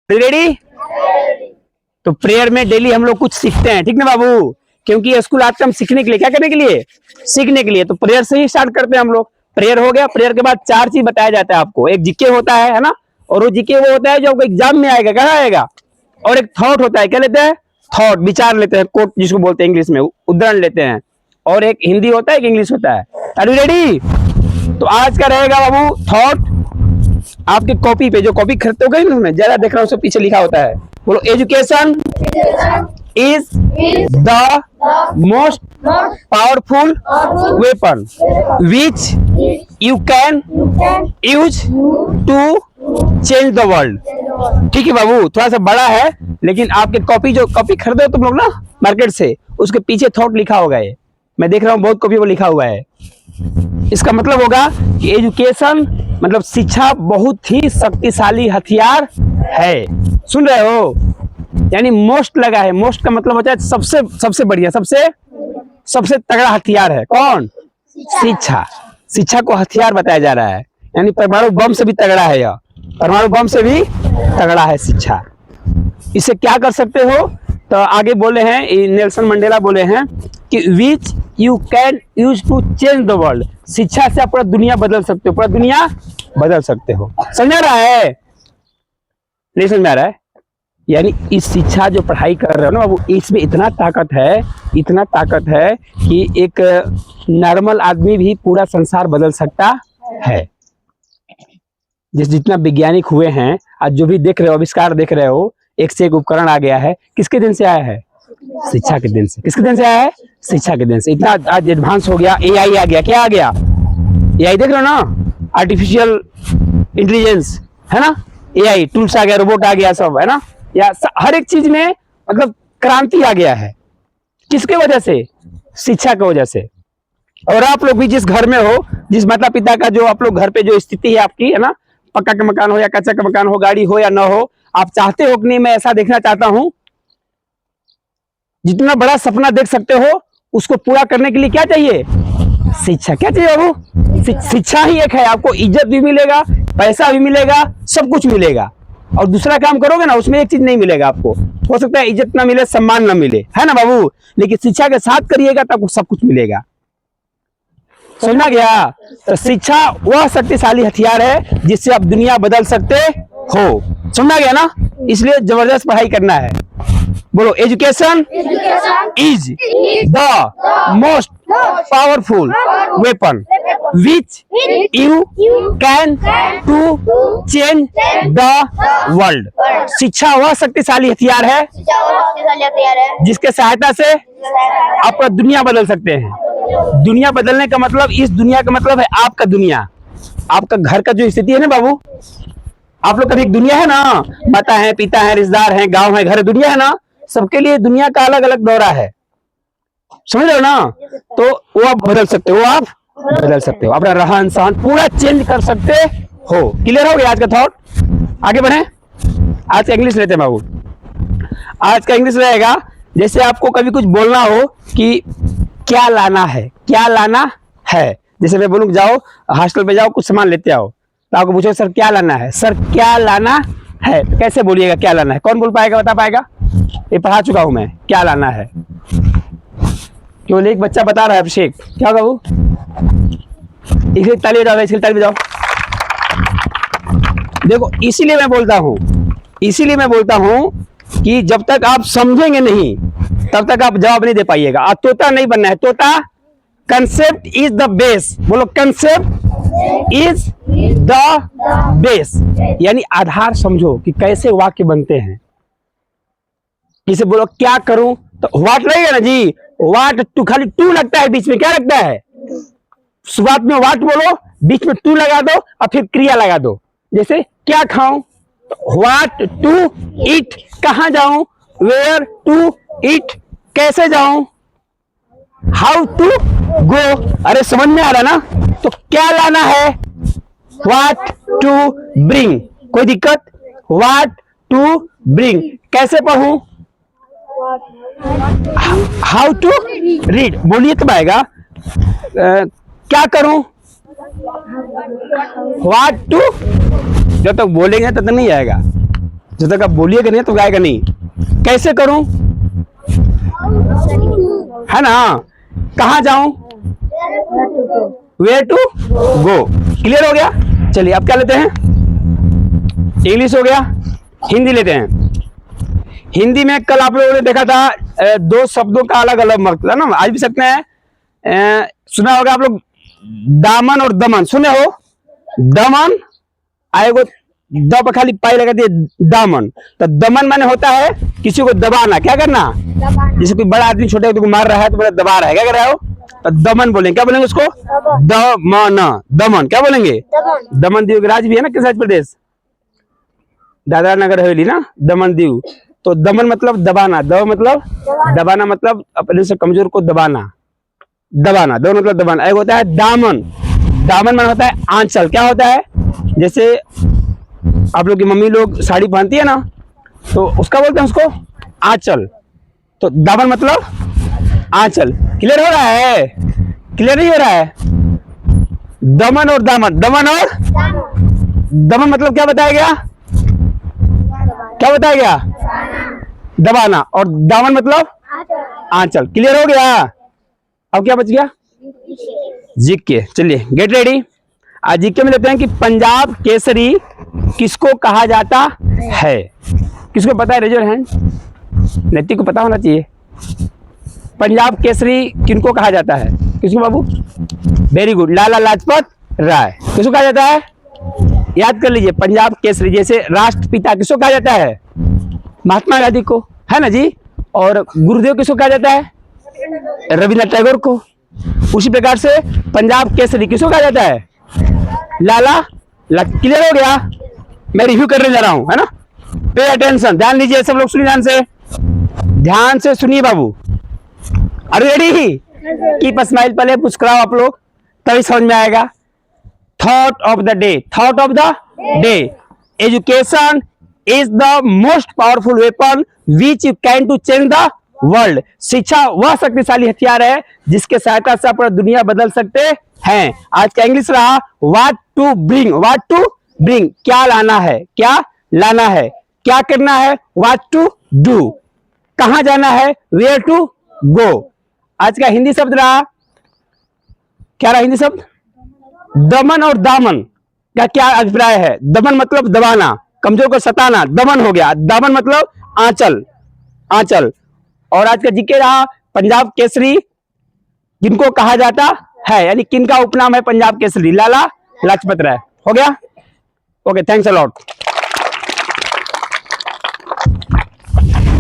Ready? तो prayer में daily हम लोग कुछ सीखते हैं, ठीक ना बाबू? क्योंकि ये स्कूल आता है हम सीखने के लिए, क्या करने के लिए? सीखने के लिए। तो प्रेयर से ही स्टार्ट करते हैं हम लोग। प्रेयर हो गया, प्रेयर के बाद 4 चीज बताया जाता है आपको। एक जीके होता है ना, और वो जीके वो होता है जो एग्जाम में आएगा, कहाँ आएगा? और एक थॉट होता है, क्या लेते हैं? थॉट, विचार लेते हैं, कोट जिसको बोलते हैं इंग्लिश में, उदाहरण लेते हैं। और एक हिंदी होता है, एक इंग्लिश होता है। Are you ready? तो आज का रहेगा बाबू थॉट। आपके कॉपी पे, जो कॉपी खरीदते हो गए उसमें ज्यादा देख रहा हूँ, उसके पीछे लिखा होता है, बोलो education is the most powerful weapon which you can use to change the world. ठीक है बाबू, थोड़ा सा बड़ा है, लेकिन आपके कॉपी, जो कॉपी खरीदे हो तुम लोग ना मार्केट से, उसके पीछे थॉट लिखा होगा। ये मैं देख रहा हूँ बहुत कॉपी पर लिखा हुआ है। इसका मतलब होगा कि एजुकेशन मतलब शिक्षा बहुत ही शक्तिशाली हथियार है। सुन रहे हो? यानी मोस्ट लगा है। मोस्ट का मतलब होता है सबसे, सबसे बढ़िया, सबसे तगड़ा हथियार है। कौन? शिक्षा। शिक्षा को हथियार बताया जा रहा है। यानी परमाणु बम से भी तगड़ा है यह, परमाणु बम से भी तगड़ा है शिक्षा। इसे क्या कर सकते हो? तो आगे बोले हैं, नेल्सन मंडेला बोले हैं कि which you can use to change the world. शिक्षा से आप पूरा दुनिया बदल सकते हो, पूरा दुनिया बदल सकते हो। समझ आ रहा है? नहीं समझ आ रहा है? यानी इस शिक्षा जो पढ़ाई कर रहे हो ना बाबू, इसमें इतना ताकत है, इतना ताकत है कि एक नॉर्मल आदमी भी पूरा संसार बदल सकता है। जितना वैज्ञानिक हुए हैं, आज जो भी देख रहे हो, आविष्कार देख रहे हो, एक से एक उपकरण आ गया है, किसके दिन से आया है? शिक्षा के दिन से। किसके दिन से आया है? शिक्षा के दिन से। इतना आज एडवांस हो गया, एआई आ गया। क्या आ गया? एआई देख रहे हो ना, आर्टिफिशियल इंटेलिजेंस है ना, एआई टूल्स आ गया, रोबोट आ गया, सब है ना, या हर एक चीज में मतलब क्रांति आ गया है। किसके वजह से? शिक्षा की वजह से। और आप लोग भी जिस घर में हो, जिस माता पिता का जो आप लोग घर पे जो स्थिति है आपकी, है ना, पक्का का मकान हो या कच्चा का मकान हो, गाड़ी हो या ना हो, आप चाहते हो कि नहीं? मैं ऐसा देखना चाहता हूं, जितना बड़ा सपना देख सकते हो, उसको पूरा करने के लिए क्या चाहिए? शिक्षा। क्या चाहिए बाबू? शिक्षा ही एक है। आपको इज्जत भी मिलेगा, पैसा भी मिलेगा, सब कुछ मिलेगा। और दूसरा काम करोगे ना, उसमें एक चीज नहीं मिलेगा आपको। हो सकता है इज्जत ना मिले, सम्मान ना मिले, है ना बाबू, लेकिन शिक्षा के साथ करिएगा तब सब कुछ मिलेगा। समझना गया? तो शिक्षा वह शक्तिशाली हथियार है जिससे आप दुनिया बदल सकते हो। समझना गया ना? इसलिए जबरदस्त पढ़ाई करना है। बोलो education is the most powerful weapon which you can to change the world. शिक्षा वह शक्तिशाली हथियार है जिसके सहायता से आप पूरा दुनिया बदल सकते हैं। दुनिया बदलने का मतलब, इस दुनिया का मतलब है आपका दुनिया, आपका घर का जो स्थिति है ना बाबू, आप लोग का भी एक दुनिया है ना, माता है, पिता है, रिश्तेदार है, गांव है, घर है, दुनिया है ना, सबके लिए दुनिया का अलग अलग दौरा है। समझ रहे हो ना? तो वो आप बदल सकते हो, आप बदल सकते हो, अपना रहन सहन पूरा चेंज कर सकते हो। क्लियर हो गया आज का थॉट? आगे बढ़े। आज का इंग्लिश लेते हैं बाबू। आज का इंग्लिश रहेगा, जैसे आपको कभी कुछ बोलना हो कि क्या लाना है, क्या लाना है। जैसे मैं बोलूँ जाओ हॉस्टल पे जाओ कुछ सामान लेते आओ, तो आपको पूछो सर क्या लाना है, सर क्या लाना है, तो कैसे बोलिएगा क्या लाना है? कौन बोल पाएगा, बता पाएगा? ये पढ़ा चुका हूं मैं, क्या लाना है। केवल एक बच्चा बता रहा है, अभिषेक। क्या बाबू? इसलिए ताली बजाओ, इसलिए ताली बजाओ। देखो इसीलिए मैं बोलता हूं कि जब तक आप समझेंगे नहीं तब तक आप जवाब नहीं दे पाइएगा। और तोता नहीं बनना है, तोता। Concept is the base. बोलो कंसेप्ट इज द बेस, यानी आधार समझो कि कैसे वाक्य बनते हैं। इसे बोलो क्या करूं, तो व्हाट लगेगा ना जी, व्हाट टू, खाली टू लगता है बीच में। क्या लगता है? शुरुआत में व्हाट बोलो, बीच में टू लगा दो और फिर क्रिया लगा दो। जैसे क्या खाऊं, तो व्हाट टू ईट, कहां जाऊं, वेयर टू ईट, कैसे जाऊं, हाउ टू गो। अरे समझ में आ रहा ना? तो क्या लाना है, व्हाट टू ब्रिंग। कोई दिक्कत? What to bring. कैसे पढ़ूं, हाउ टू रीड। बोलिए तब आएगा। क्या करूं, व्हाट टू। जब तक बोलेंगे तब तक नहीं आएगा। जब तक आप बोलिएगा नहीं तो गाएगा नहीं। कैसे करूं, है ना। कहाँ जाऊं, वेयर टू गो। क्लियर हो गया। चलिए अब क्या लेते हैं, इंग्लिश हो गया, हिंदी लेते हैं। हिंदी में कल आप लोगों ने देखा था दो शब्दों का अलग अलग मतलब ना, आज भी सकते हैं। सुना होगा आप लोग दामन और दमन, सुने हो। दमन आएगो द पर खाली पाई लगा दिए दामन, तो दमन माने होता है किसी को दबाना, क्या करना, जैसे कोई बड़ा आदमी छोटे आदमी को मार रहा है तो बड़ा दबा रहा है, क्या कर रहा है वो, तो दमन बोलेंगे। क्या बोलेंगे उसको, दमन, दमन क्या बोलेंगे, दमन दीव राज भी है ना किस प्रदेश, दादरा नगर हवेली ना, दमन दीव। तो दमन मतलब दबाना, द मतलब दबाना, मतलब अपने से कमजोर को दबाना, दबाना, दो मतलब दबाना। एक होता है दामन, दामन मन होता है आंचल, क्या होता है, जैसे आप लोग की मम्मी लोग साड़ी पहनती है ना, तो उसका बोलते हैं उसको आंचल, तो दामन मतलब आंचल। क्लियर हो रहा है, क्लियर नहीं हो रहा है। दमन और दामन, दमन और दमन मतलब क्या बताया गया, क्या बताया गया, दबाना, और दामन मतलब आंचल। क्लियर हो गया। अब क्या बच गया, जीके। चलिए गेट रेडी। आज जीके में लेते हैं कि पंजाब केसरी किसको कहा जाता है। किसको पता है, रेज योर हैंड। नैतिक को पता होना चाहिए। पंजाब केसरी किनको कहा जाता है, किसको बाबू, वेरी गुड, लाला लाजपत राय। किसको कहा जाता है, याद कर लीजिए, पंजाब केसरी। जैसे राष्ट्रपिता किसको कहा जाता है, महात्मा गांधी को, है ना जी। और गुरुदेव किसको कहा जाता है, रविन्द्रनाथ टैगोर को। उसी प्रकार से पंजाब केसरी किसको कहा जाता है, लाला। क्लियर हो गया। मैं रिव्यू करने जा रहा हूं, है ना। पे अटेंशन, ध्यान लीजिए सब लोग, सुनिए ध्यान से सुनिए बाबू। अरे रेडी, कीप स्माइल, पहले मुस्कुराओ आप लोग, तभी समझ में आएगा। Thought of the day, thought of the day, education is the most powerful weapon which you can to change the world. शिक्षा वह शक्तिशाली हथियार है जिसके सहायता से आप दुनिया बदल सकते हैं। आज का इंग्लिश रहा what to bring, what to bring, क्या लाना है, क्या लाना है, क्या करना है, व्हाट टू डू, कहां जाना है, वेयर टू गो। आज का हिंदी शब्द रहा, क्या रहा हिंदी शब्द, दमन और दामन का क्या अभिप्राय है। दमन मतलब दबाना, कमजोर को सताना, दमन हो गया। दामन मतलब आंचल, आंचल। और आज का जीके रहा पंजाब केसरी किनको कहा जाता है, यानी किनका उपनाम है पंजाब केसरी, लाला लाजपत राय। हो गया, ओके, थैंक्स अ लॉट।